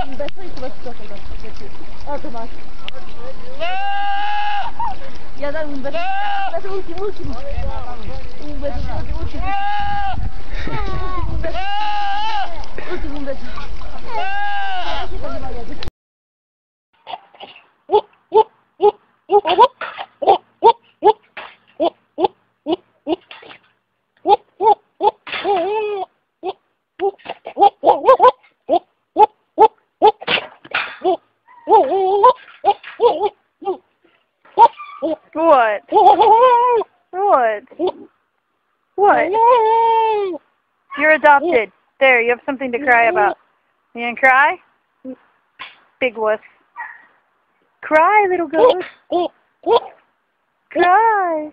Un beso y tú vas a tomar. Ya dar un beso. Un beso último. Un beso último. Un beso. What? What? What? You're adopted. There, you have something to cry about. You gonna cry? Big wuss. Cry, little ghost. Cry.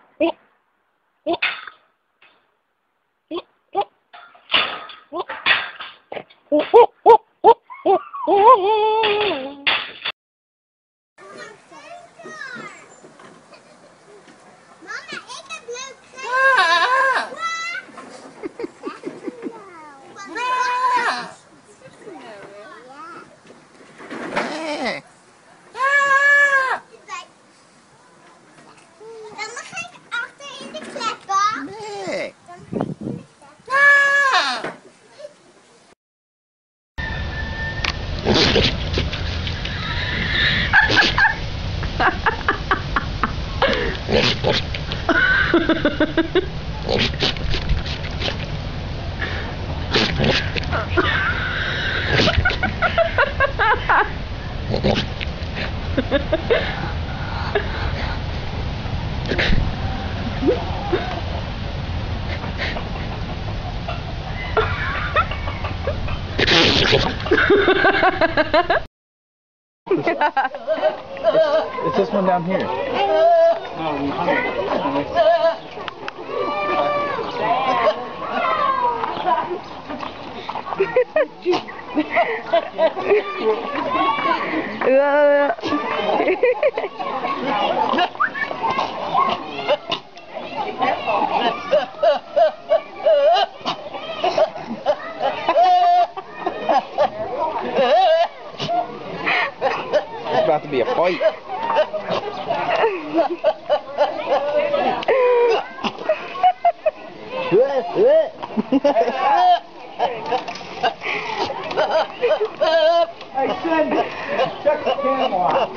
It's this one down here. It's about to be a fight. Hey, Cindy, check the camera out.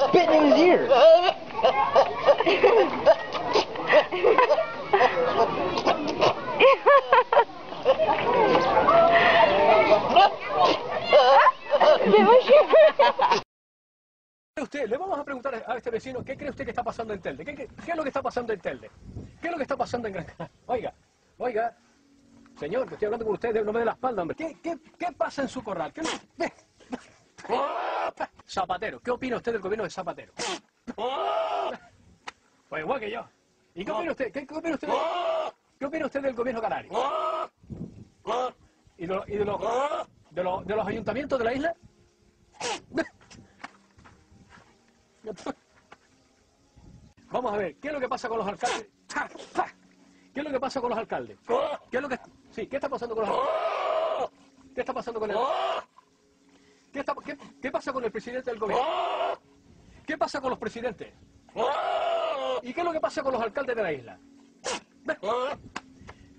Spitting in his ear. Usted, le vamos a preguntar a este vecino, ¿qué cree usted que está pasando en Telde? ¿Qué es lo que está pasando en Telde? ¿Qué es lo que está pasando en Gran Canaria? Oiga, señor, que estoy hablando con usted, no me dé la espalda, hombre. ¿Qué pasa en su corral? Zapatero, ¿qué opina usted del gobierno de Zapatero? Pues igual que yo. ¿Y qué opina usted? ¿Qué opina usted del gobierno canario? ¿Y de los ayuntamientos de la isla? Vamos a ver, ¿qué es lo que pasa con los alcaldes? ¿Qué es lo que pasa con los alcaldes? ¿Qué está pasando con los alcaldes? ¿Qué está pasando con él? ¿Qué pasa con el presidente del gobierno? ¿Qué pasa con los presidentes? ¿Y qué es lo que pasa con los alcaldes de la isla?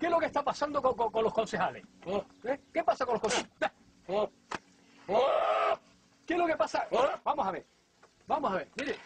¿Qué es lo que está pasando con los concejales? ¿Qué pasa con los concejales? ¿Qué es lo que pasa? Vamos a ver, mire.